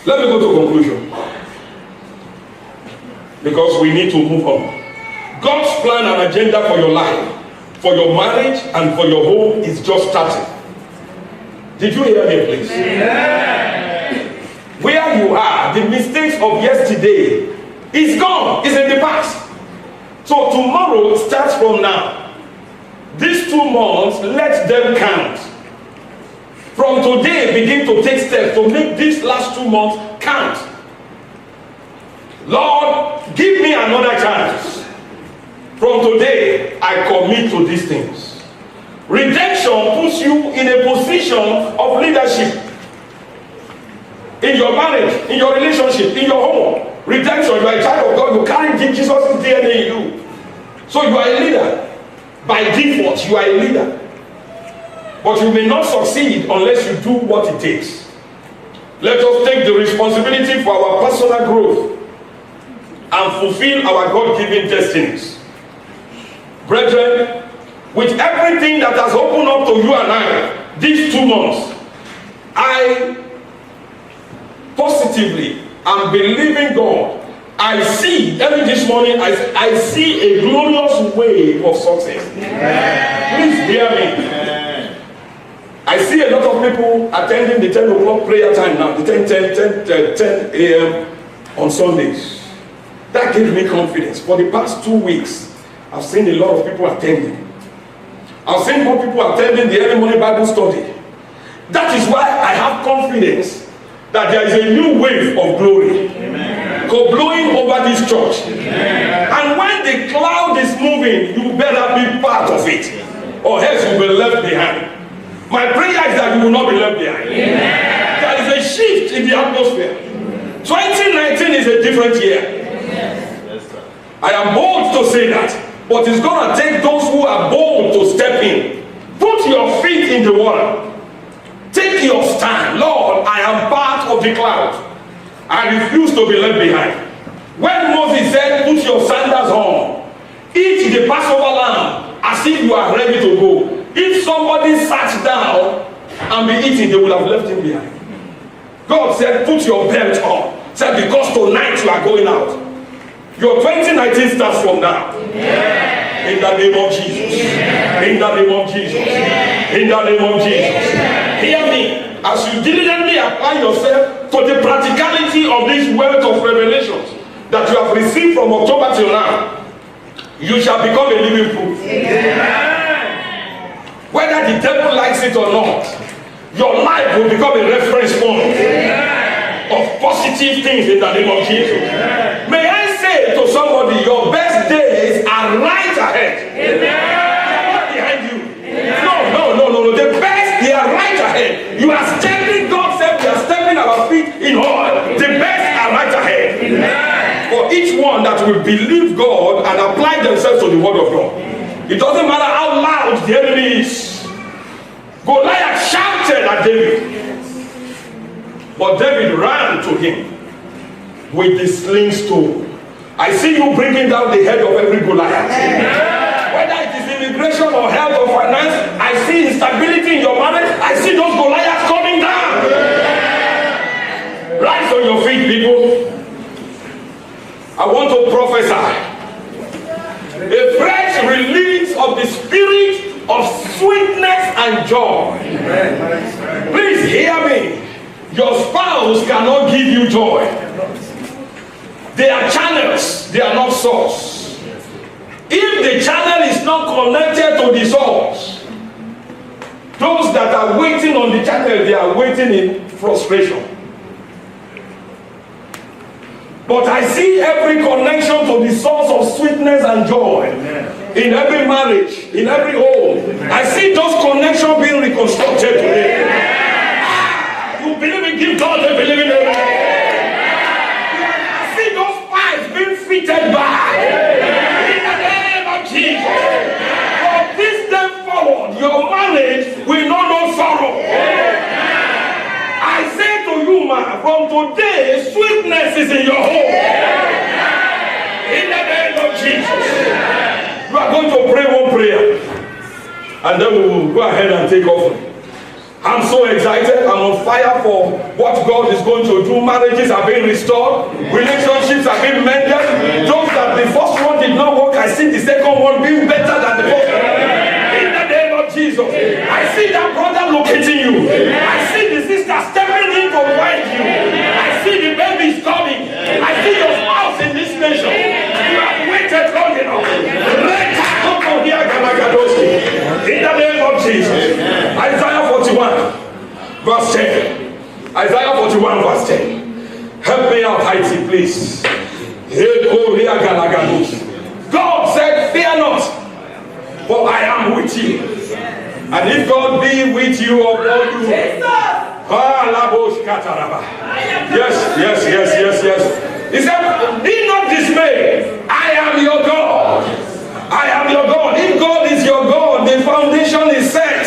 Let me go to conclusion. Because we need to move on. God's plan and agenda for your life, for your marriage, and for your home is just starting. Did you hear me, please? Amen. Where you are, the mistakes of yesterday is gone. It's in the past. So tomorrow starts from now. These 2 months, let them count. From today, begin to take steps to make these last 2 months count. Lord, give me another chance. From today, I commit to these things. Redemption puts you in a position of leadership. In your marriage, in your relationship, in your home. Redemption, you are a child of God. You carry Jesus' DNA in you. So you are a leader. By default, you are a leader. But you may not succeed unless you do what it takes. Let us take the responsibility for our personal growth and fulfill our God-given destinies. Brethren, with everything that has opened up to you and I these 2 months, I positively am believing God. I see, even this morning, I see a glorious wave of success. Please hear me. I see a lot of people attending the 10 o'clock prayer time now, the 10 a.m. on Sundays. That gives me confidence. For the past 2 weeks, I've seen a lot of people attending. I've seen more people attending the early morning Bible study. That is why I have confidence that there is a new wave of glory blowing over this church. Amen. And when the cloud is moving, you better be part of it, or else you will be left behind. My prayer is that you will not be left behind. Amen. There is a shift in the atmosphere. 2019 is a different year. I am bold to say that, but it's going to take those who are bold to step in. Put your feet in the water. Take your stand. Lord, I am part of the cloud. I refuse to be left behind. When Moses said, put your sandals on, eat the Passover lamb as if you are ready to go. If somebody sat down and be eating, they would have left him behind. God said, put your belt on. Said, because tonight you are going out. Your 2019 starts from now. Yeah. In the name of Jesus. Yeah. In the name of Jesus. Yeah. In the name of Jesus. Yeah. Hear me. As you diligently apply yourself to the practicality of this wealth of revelations that you have received from October till now, you shall become a living proof. Yeah. Whether the devil likes it or not, your life will become a reference point of positive things in the name of Jesus. May I say to somebody, your best days are right ahead. They are not behind you. No. The best, they are right ahead. You are stepping, God said, we are stepping our feet in oil. The best are right ahead. For each one that will believe God and apply themselves to the word of God. It doesn't matter how loud the enemy is. Goliath shouted at David, but David ran to him with the sling stone. I see you bringing down the head of every Goliath. Whether it is immigration or health or finance, I see instability in your marriage. I see those Goliaths coming down. Rise on your feet, people. I want to prophesy a fresh release of the spirit of sweetness and joy. Please hear me. Your spouse cannot give you joy. They are channels, they are not source. If the channel is not connected to the source, those that are waiting on the channel, they are waiting in frustration. But I see every connection to the source of sweetness and joy. In every marriage, in every home. I see those connections being reconstructed today. You believe in give God, they believe in it. I see those pipes being fitted back. In the name of Jesus. From this day forward, your marriage will not know sorrow. I say to you, man, from today, sweetness is in your home. In the name of Jesus. You are going to pray one prayer. And then we will go ahead and take offering. I'm so excited. I'm on fire for what God is going to do. Marriages are being restored. Relationships are being mended. Those that the first one did not work, I see the second one being better than the first one. In the name of Jesus. I see that brother locating you. I see the sister stepping in to find you. I see the babies coming. I see your spouse in this nation. You have waited long enough. In the name of Jesus. Isaiah 41 verse 10. Isaiah 41 verse 10. Help me out, Haiti, please. God said, fear not, for I am with you. And if God be with you, upon you. Yes. He said, be not dismayed. I am your God. I am your God. If God is your God, the foundation is set.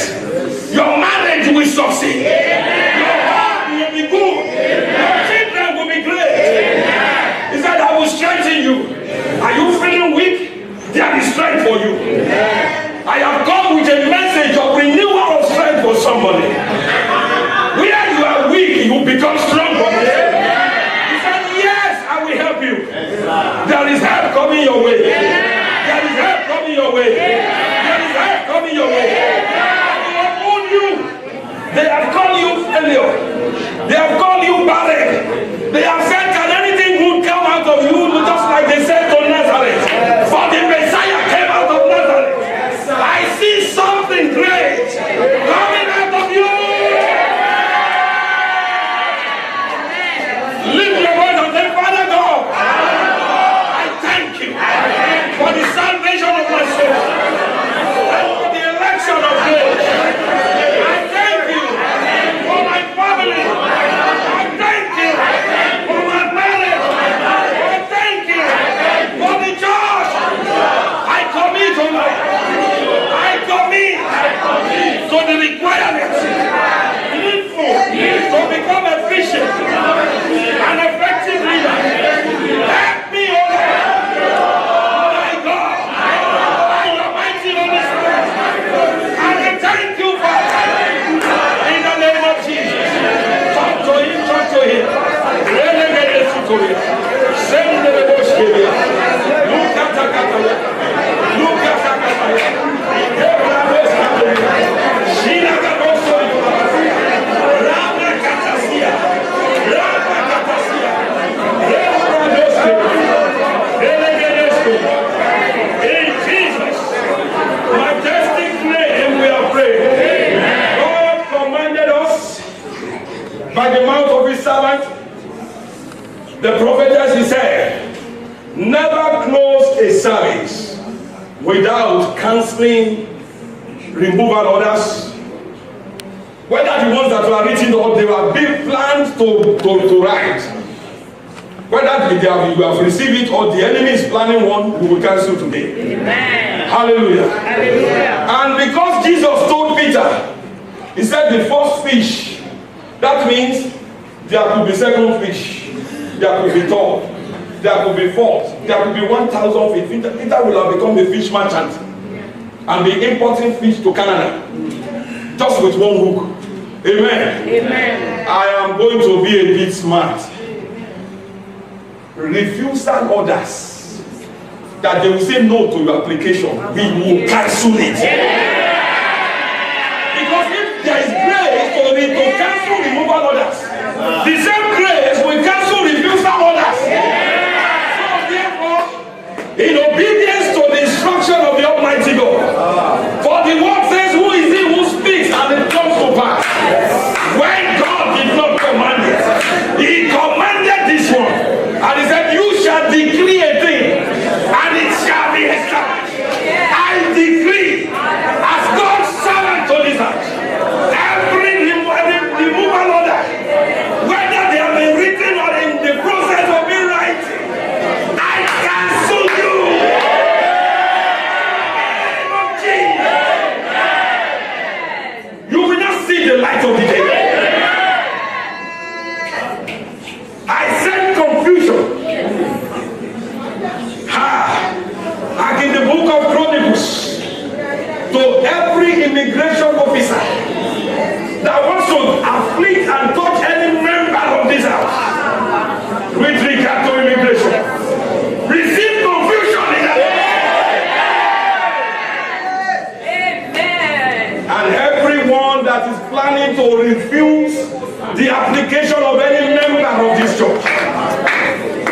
Your marriage will succeed. Your heart will be good. Your children will be great. He said, I will strengthen you. Are you feeling weak? There is strength for you. I have come with a message of renewal of strength for somebody. Where you are weak, you become strong from there. He said, yes, I will help you. There is help coming your way. There is help coming your way. There is help coming your way. They have owned you. They have called you failure. They have called you barren. They have said, can anything good come out of you? Just like they said to Nazareth. For the Messiah came out of Nazareth. I see something great coming out of you. Lift your voice and say, Father God, I thank you. a service without canceling removal orders, whether the ones that were written or they were big plans to write, whether you have received it or the enemy is planning one, we will cancel today. Amen. Hallelujah. Hallelujah. And because Jesus told Peter, he said the first fish, that means there could be second fish, there could be third, there could be fourth, there could be 1,000 fish. Peter will have become a fish merchant and be importing fish to Canada just with one hook. Amen. Amen. I am going to be a bit smart. Refusal orders that they will say no to your application, we will cancel it. Because if there is grace to cancel removal orders, the same grace will cancel refusal orders. So therefore, in obedience to the instruction of the Almighty God, for the word says, who is he who speaks and it comes to pass? When God did not command it, he commanded this one. And he said, you shall decree a thing, and it shall be established. I decree, as God's servant to this house, every removal order, whether they have been written or in the process of being written, I cancel you. In the name of Jesus. You will not see the light of the day. I said confusion. Like in the book of Chronicles, to every immigration officer that wants to afflict and touch any member of this house with regard to immigration, receive confusion in that. Amen. And everyone that is planning to refuse the application of any member of this church,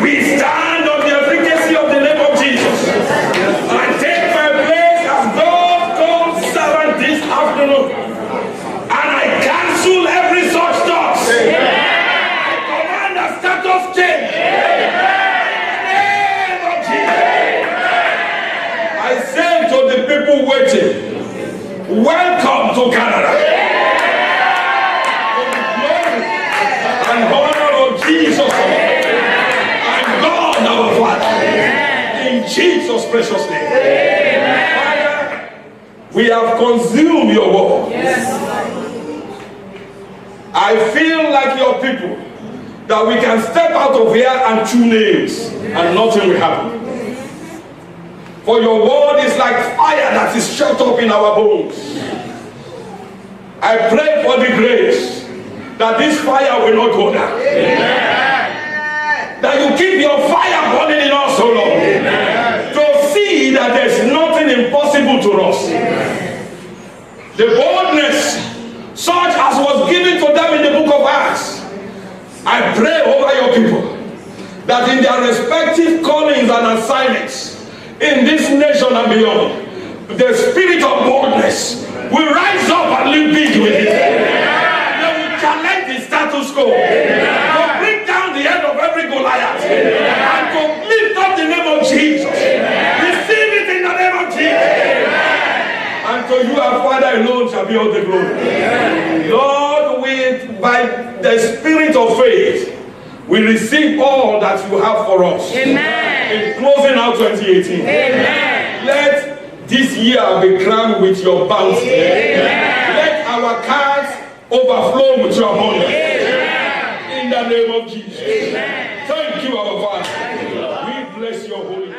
we stand on the efficacy of the name of Jesus and take my place as God's called servant this afternoon, and I cancel every such thought. I command a status change. I say to the people waiting, welcome to Canada. Jesus and God our Father, in Jesus' precious name. Father, we have consumed your word. I feel like your people that we can step out of here and chew nails and nothing will happen. For your word is like fire that is shut up in our bones. I pray for the grace that this fire will not go down. That you keep your fire burning in us, O Lord. To see that there is nothing impossible to us. The boldness, such as was given to them in the book of Acts, I pray over your people that in their respective callings and assignments in this nation and beyond, the spirit of boldness will rise up and live big with it. Challenge the status quo, to bring down the head of every Goliath, and to lift up the name of Jesus. Receive it in the name of Jesus. And to you, our Father alone, shall be all the glory. Lord, by the spirit of faith, we receive all that you have for us. In closing out 2018, let this year be crowned with your bounty. Let our cards overflow with your money. In the name of Jesus. Thank you, our Father. We bless your holy name.